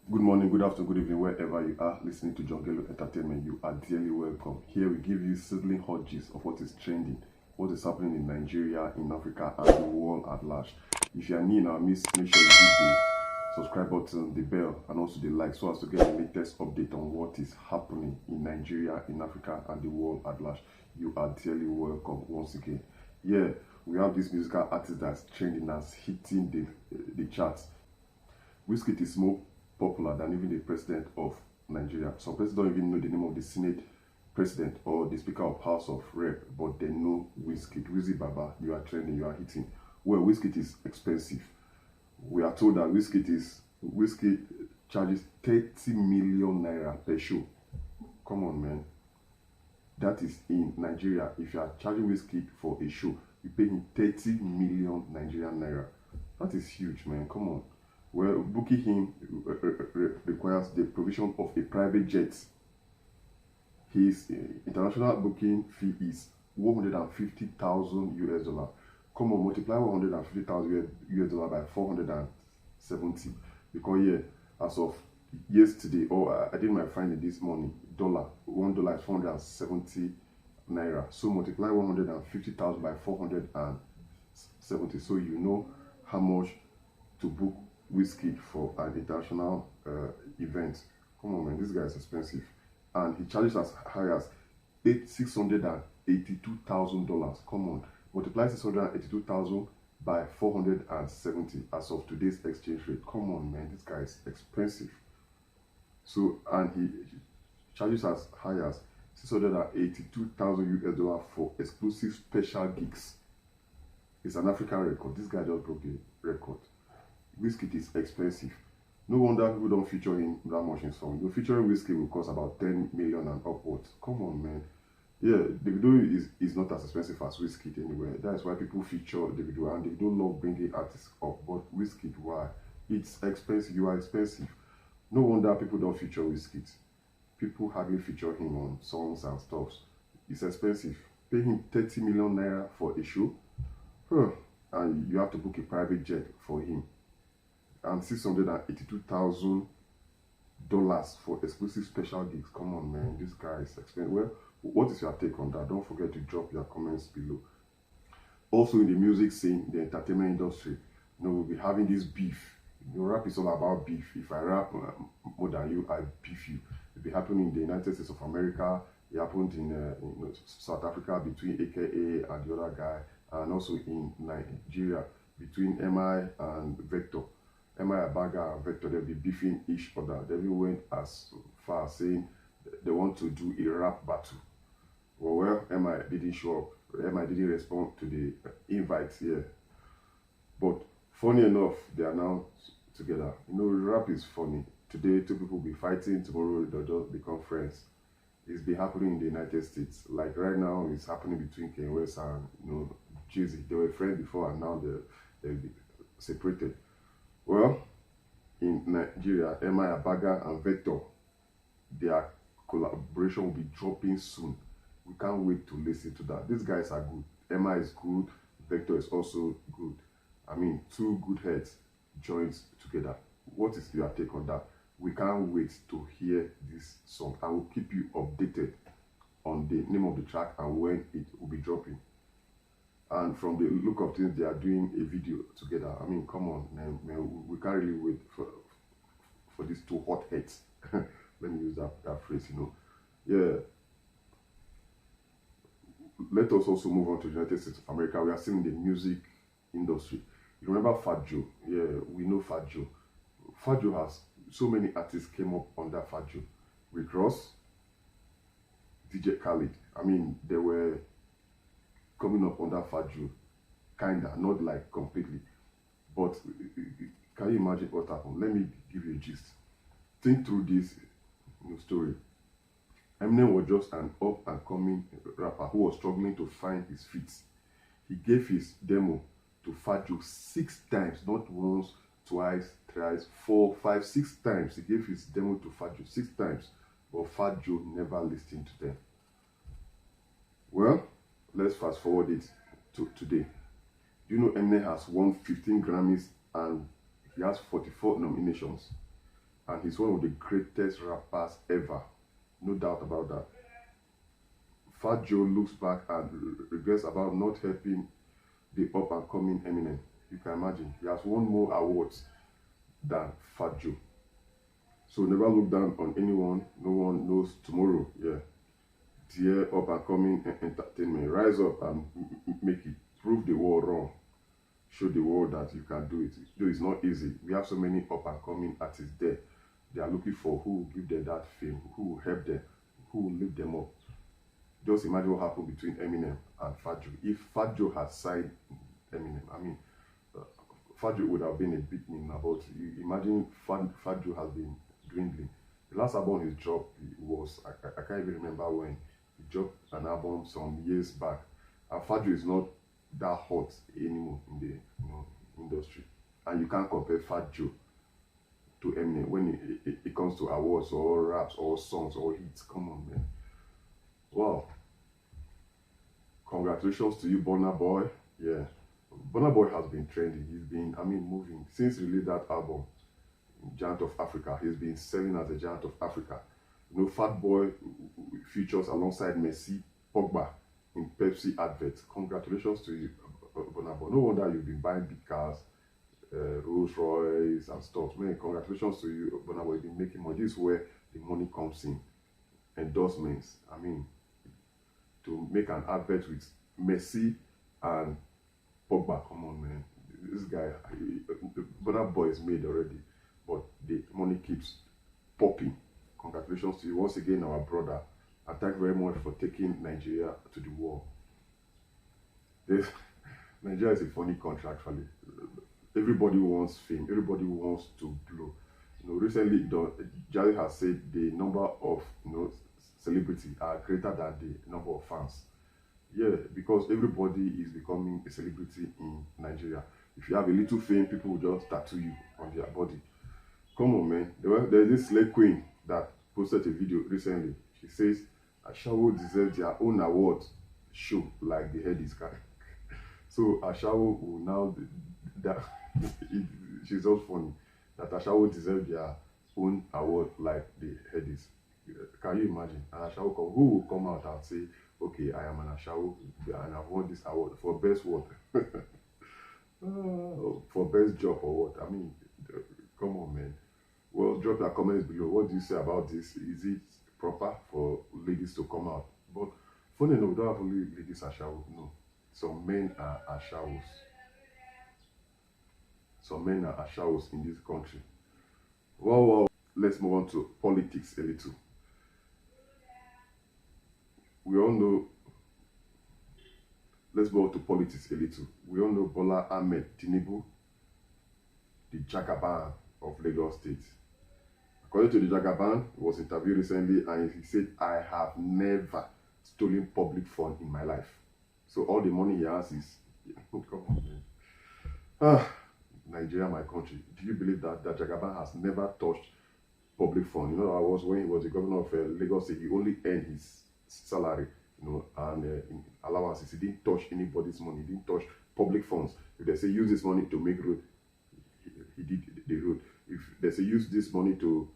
Good morning, good afternoon, good evening, wherever you are listening to John Gello Entertainment. You are dearly welcome. Here we give you sizzling hot gist of what is trending, what is happening in Nigeria, in Africa, and the world at large. If you are new in our midst, make sure you hit the subscribe button, the bell, and also the like so as to get the latest update on what is happening in Nigeria, in Africa, and the world at large. You are dearly welcome once again. Yeah, we have this musical artist that's trending, that's hitting the charts. Wizkid is more popular than even the president of Nigeria. Some persons don't even know the name of the Senate president or the Speaker of House of Rep, but they know Wizkid. Wizzy Baba, you are trending, you are hitting. Well, Wizkid is expensive. We are told that Wizkid charges 30 million naira per show. Come on, man. That is in Nigeria. If you are charging Wizkid for a show, you pay him 30 million Nigerian naira. That is huge, man. Come on. Well, booking him requires the provision of a private jet. His international booking fee is 150,000 US dollar. Come on, multiply 150,000 US dollar by 470. Because yeah, as of yesterday, or I did my finding this morning, $1 is 470 naira. So multiply 150,000 by 470. So you know how much to book Wizkid for an international event. Come on, man, this guy is expensive, and he charges as high as $682,000. Come on, multiply 682,000 by 470 as of today's exchange rate. Come on, man, this guy is expensive. So, and he charges as high as 682,000 US dollar for exclusive special gigs. It's an African record. This guy just broke the record. Wizkid is expensive. No wonder people don't feature him that much in song. You featuring Wizkid will cost about 10 million and upwards. Come on, man. Yeah, Davido is not as expensive as Wizkid anyway. That is why people feature Davido, and Davido love bringing artists up. But Wizkid, why? It's expensive. You are expensive. No wonder people don't feature Wizkid. People hardly feature him on songs and stuff. It's expensive. Pay him 30 million naira for a show, and you have to book a private jet for him, and $682,000 for exclusive special gigs. Come on, man, this guy is expensive. Well, what is your take on that? Don't forget to drop your comments below. Also, in the music scene, the entertainment industry, we'll be having this beef. Rap is all about beef. If I rap more than you, I beef you. It'll be happening in the United States of America. It happened in South Africa between AKA and the other guy, and also in Nigeria between MI and Vector. MI Abaga and Vector, they'll be beefing each other. They even went as far as saying they want to do a rap battle. Well, MI didn't show up. MI didn't respond to the invites here. But funny enough, they are now together. Rap is funny. Today, two people will be fighting. Tomorrow, they'll just become friends. It's been happening in the United States. Like right now, it's happening between Kanye West and Jay-Z. They were friends before, and now they'll be separated. Well, in Nigeria, MI Abaga and Vector, their collaboration will be dropping soon. We can't wait to listen to that. These guys are good. MI is good. Vector is also good. I mean, two good heads joined together. What is your take on that? We can't wait to hear this song. I will keep you updated on the name of the track and when it will be dropping. And from the look of things, they are doing a video together. I mean, come on, man, we can't really wait for these two hot heads. Let me use that phrase, Yeah. Let us also move on to the United States of America. We are still in the music industry. You remember Fat Joe? Yeah, we know Fat Joe. Fat Joe has so many artists came up under Fat Joe. Rick Ross, DJ Khaled. I mean, they were coming up under Fat Joe, kinda, not like completely. But can you imagine what happened? Let me give you a gist. Think through this story. Eminem was just an up-and-coming rapper who was struggling to find his feet. He gave his demo to Fat Joe 6 times, not once, twice, thrice, 4, 5, 6 times. He gave his demo to Fat Joe 6 times, but Fat Joe never listened to them. Well, let's fast forward it to today. Do you know Eminem has won 15 Grammys and he has 44 nominations? and he's one of the greatest rappers ever. No doubt about that. Fat Joe looks back and regrets about not helping the up and coming Eminem. You can imagine. He has won more awards than Fat Joe. So never look down on anyone. No one knows tomorrow. Yeah. Dear up and coming entertainment, rise up and make it. Prove the world wrong. Show the world that you can do it. Though it's not easy. We have so many up and coming artists there. They are looking for who will give them that fame, who will help them, who will lift them up. Just imagine what happened between Eminem and Fat Joe. If Fat Joe had signed Eminem, I mean, Fat Joe would have been a big name now. But you imagine Fat Joe has been dwindling. The last album he dropped was, I can't even remember when. He dropped an album some years back. And Fat Joe is not that hot anymore in the industry. And you can't compare Fat Joe to Eminem when it comes to awards or raps or songs or hits. Come on, man. Wow. Congratulations to you, Burna Boy. Yeah. Burna Boy has been trending. He's been, moving. Since he released that album, Giant of Africa, he's been selling as a Giant of Africa. Fat Boy features alongside Messi, Pogba in Pepsi adverts. Congratulations to you, Burna Boy. No wonder you've been buying big cars, Rolls Royce and stuff. Man, congratulations to you, Burna Boy. You've been making money. This is where the money comes in. Endorsements. To make an advert with Messi and Pogba. Come on, man. This guy, Burna Boy is made already, but the money keeps popping. Congratulations to you once again, our brother. And thank you very much for taking Nigeria to the world. Nigeria is a funny country, actually. Everybody wants fame. Everybody wants to blow. Recently, Jare has said the number of celebrities are greater than the number of fans. Yeah, because everybody is becoming a celebrity in Nigeria. If you have a little fame, people will just tattoo you on their body. Come on, man. There's this slave queen that posted a video recently. She says Ashawo deserves their own award show like the head is guy. So Ashawo will now she's also funny that Ashawo deserves their own award like the head is. Can you imagine? And Ashawo who will come out and say, okay, I am an Ashawo and I've won this award for best what? For best job or what? Come on, man. Well, drop your comments below. What do you say about this? Is it proper for ladies to come out? But funny enough, we don't have only ladies Ashawo. No. Some men are Ashawos. Some men are Ashawos in this country. Well, let's move on to politics a little. We all know, let's go on to politics a little. We all know Bola Ahmed Tinubu, the Jagaban of Lagos State. According to the Jagaban, he was interviewed recently and he said, I have never stolen public fund in my life. So all the money he has is, come on, man. Nigeria, my country. Do you believe that Jagaban has never touched public fund? When he was the governor of Lagos State, he only earned his salary, and in allowances. He didn't touch anybody's money. He didn't touch public funds. If they say use this money to make road, he did the road. If they say use this money to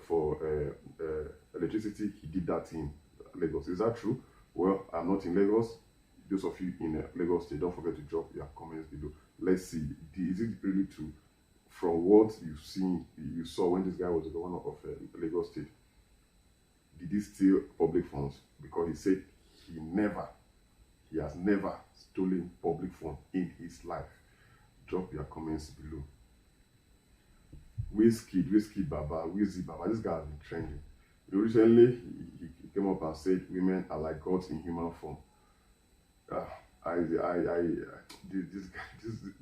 for electricity, he did that in Lagos. Is that true? Well, I'm not in Lagos. Those of you in Lagos State, don't forget to drop your comments below. Let's see, is it really true? From what you saw when this guy was the governor of Lagos State, did he steal public funds? Because he said he has never stolen public funds in his life. Drop your comments below. Wizkid Baba, Wizzy Baba, this guy has been trending. Recently, he came up and said women are like gods in human form.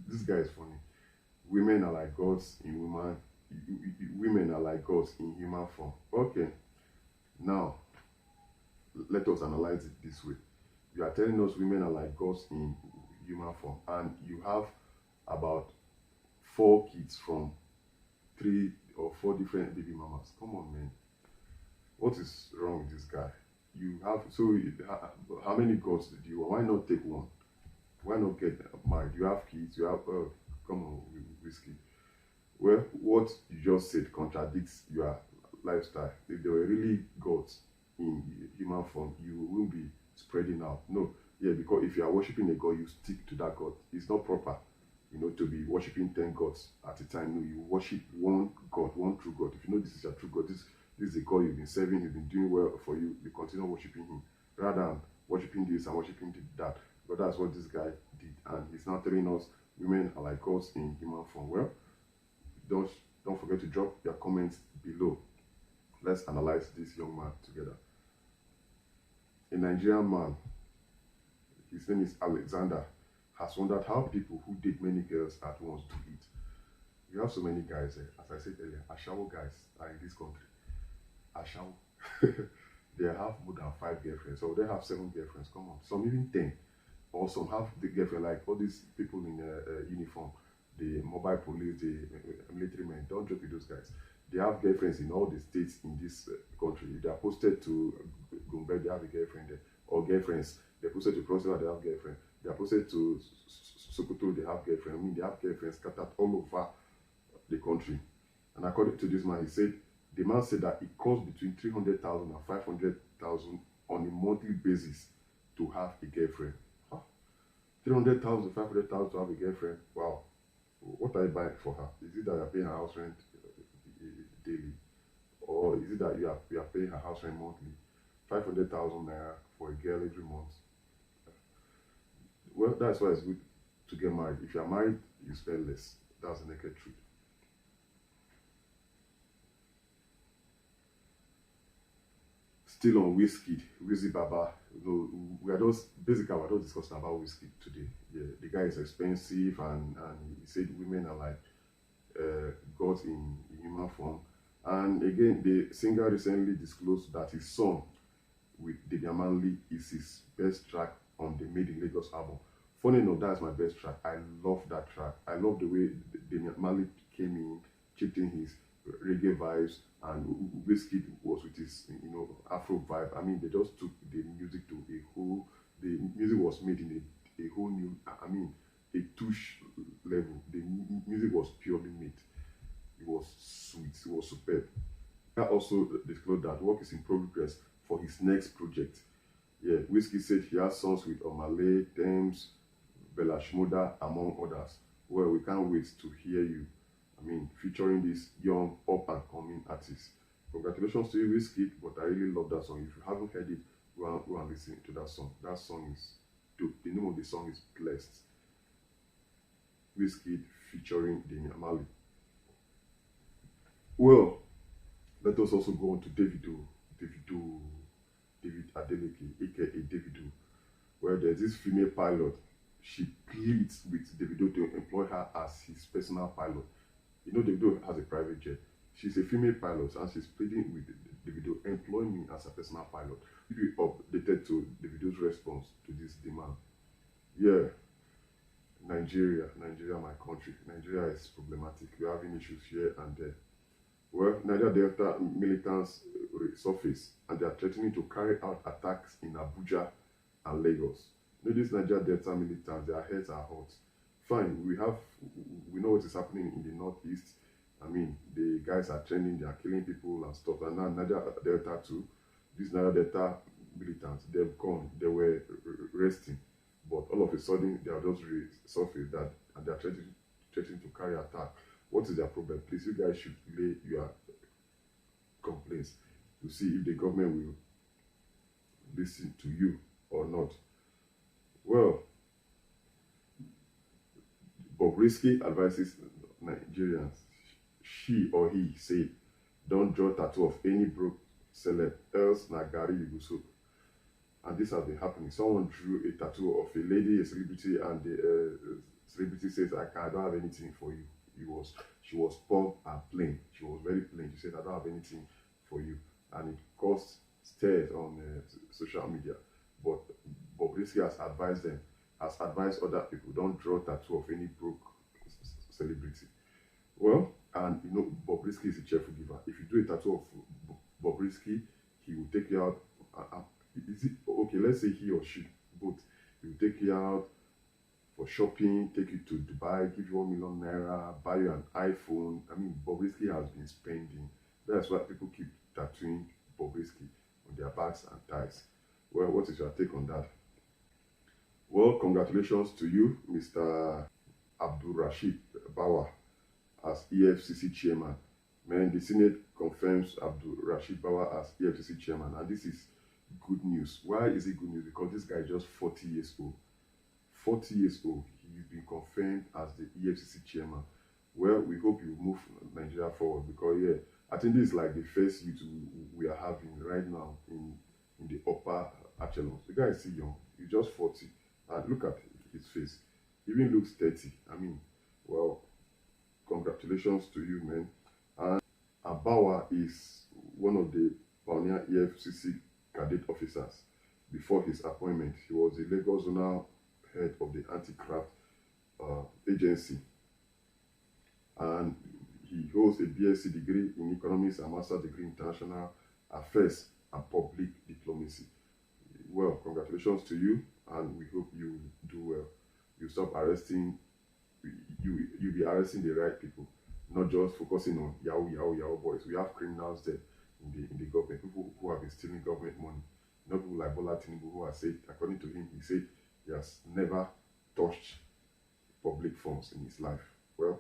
This guy is funny. Women are like gods in women are like gods in human form. Okay, now let us analyze it this way. You are telling us women are like gods in human form, and you have about 4 kids from 3 or 4 different baby mamas. Come on, man. What is wrong with this guy? You have, so how many gods do you want? Why not take one? Why not get married? You have kids, you have, come on, Wizkid. Well, what you just said contradicts your lifestyle. If there were really gods in human form, you wouldn't be spreading out. No, yeah, because if you are worshiping a god, you stick to that god. It's not proper, to be worshiping 10 gods at a time. No, you worship one God, one true God. If you know this is your true God, this is a God you've been serving, he's been doing well for you, you continue worshiping him rather than worshiping this and worshiping that. But that's what this guy did, and he's now telling us women are like gods in human form. Well, don't don't forget to drop your comments below. Let's analyze this young man together. A Nigerian man, his name is Alexander, has wondered how people who date many girls at once do it. We have so many guys, as I said earlier, Ashawo guys are in this country. Ashawo. They have more than 5 girlfriends, or they have 7 girlfriends. Come on, some even 10, or some have the girlfriend like all these people in uniform, the mobile police, the military men. Don't joke with those guys. They have girlfriends in all the states in this country. If they are posted to Gombe, they have a girlfriend there, or girlfriends. They're posted to Cross River, they have girlfriend. They are posted to Sokoto, they have girlfriend. I mean, they have girlfriends scattered all over the country. And according to this man, he said the man said that it costs between 300,000 and 500,000 on a monthly basis to have a girlfriend. Huh? 300,000, 500,000 to have a girlfriend. Wow. What are you buying for her? Is it that you're paying her house rent daily? Or is it that you are paying her house rent monthly? 500,000 naira for a girl every month. Well, that's why it's good to get married. If you're married, you spend less. That's the naked truth. Still on Whiskey, Wizzy Baba. We are just basically we're just discussing about Whiskey today. Yeah, the guy is expensive, and he said women are like gods in human form. And again, the singer recently disclosed that his song with Damian Manley is his best track on the Made in Lagos album. Funny enough, that's my best track. I love that track. I love the way Damian Manley came in, chipped in his reggae vibes, and Wizkid was with his Afro vibe. I mean, they just took the music to a whole. The music was made in a whole new. I mean, a touch level. The music was purely made. It was sweet. It was superb. I also disclosed that work is in progress for his next project. Yeah, Whiskey said he has songs with Omale, Thames, Bella Shmurda, among others. Well, we can't wait to hear you. I mean, featuring this young up and coming artist. Congratulations to you, Whiskey, but I really love that song. If you haven't heard it, go and listen to that song. That song is dope. The name of the song is Blessed. Whiskey featuring Damian Marley. Well, let us also go on to David Adeleke, aka Davido, where there's this female pilot. She pleads with Davido to employ her as his personal pilot. Davido has a private jet. She's a female pilot and she's pleading with Davido, employ me as a personal pilot. If you updated to Davido's response to this demand. Yeah, Nigeria, my country. Nigeria is problematic. We're having issues here and there. Well, Niger Delta militants resurface and they are threatening to carry out attacks in Abuja and Lagos. These Niger Delta militants, their heads are hot. Fine, we know what is happening in the northeast. I mean, the guys are trending, they are killing people and stuff. And now Niger Delta too. These Niger Delta militants, they've gone, they were resting, but all of a sudden they are just resurfaced that and they are threatening to carry attack. What is their problem? Please, you guys should lay your complaints to see if the government will listen to you or not. Well, Bobrisky advises Nigerians, she or he say, don't draw tattoo of any broke celeb, else Nagari you go so. And this has been happening. Someone drew a tattoo of a lady, a celebrity, and the celebrity says, I don't have anything for you. She was poor and plain. She was very plain. She said, I don't have anything for you. And it caused stirs on social media. But Bobrisky has advised other people, don't draw tattoo of any broke celebrity. Well, and Bobrisky is a cheerful giver. If you do a tattoo of Bobrisky, he will take you out. Is it okay? Let's say he or she, both. He will take you out for shopping, take you to Dubai, give you 1 million naira, buy you an iPhone. I mean, Bobrisky has been spending. That's why people keep tattooing Bobrisky on their bags and thighs. Well, what is your take on that? Well, congratulations to you, Mr. Abdul Rashid Bawa, as EFCC chairman. Man, the Senate confirms Abdul Rashid Bawa as EFCC chairman, and this is good news. Why is it good news? Because this guy is just 40 years old. 40 years old, he's been confirmed as the EFCC chairman. Well, we hope you move Nigeria forward, because yeah, I think this is like the first youth we are having right now in the upper echelons. The guy is still young, he's just 40, and look at his face, he even looks 30. I mean, well, congratulations to you, man. And Abawa is one of the pioneer EFCC cadet officers. Before his appointment, he was the Lagos Zonal head of the anti-graft agency, and he holds a BSc degree in economics and master degree in international affairs and public diplomacy. Well, congratulations to you, and we hope you do well. You stop arresting, you be arresting the right people, not just focusing on yahoo boys. We have criminals there in the government, people who have been stealing government money. Not people like Bola Tinubu, who has said, according to him, he said he has never touched public funds in his life. Well,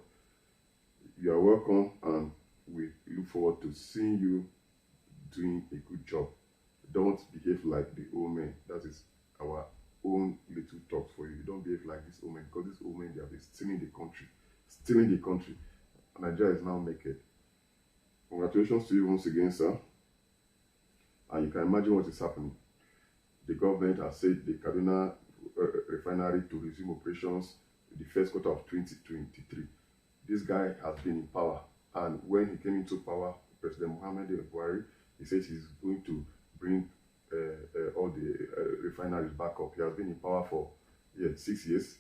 you are welcome, and we look forward to seeing you doing a good job. Don't behave like the old men. That is our own little talk for you. Don't behave like this old man, because this old man, they have been stealing the country. Stealing the country. Nigeria is now naked. Congratulations to you once again, sir. And you can imagine what is happening. The government has said the Kaduna refinery to resume operations in the first quarter of 2023. This guy has been in power, and when he came into power, President Muhammadu Buhari, he says he's going to bring all the refineries back up. He has been in power for 6 years,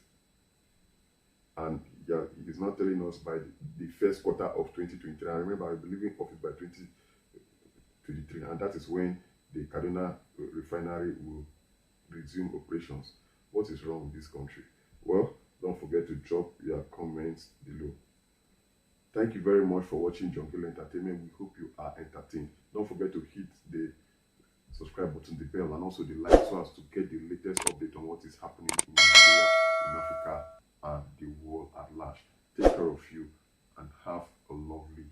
and he is not telling us by the first quarter of 2023. I remember, I believe in office by 2023, and that is when the Kaduna refinery will resume operations. What is wrong with this country? Well, don't forget to drop your comments below. Thank you very much for watching Jongelo Entertainment. We hope you are entertained. Don't forget to hit the subscribe button, the bell, and also the like, so as to get the latest update on what is happening in Nigeria, in Africa, and the world at large. Take care of you, and have a lovely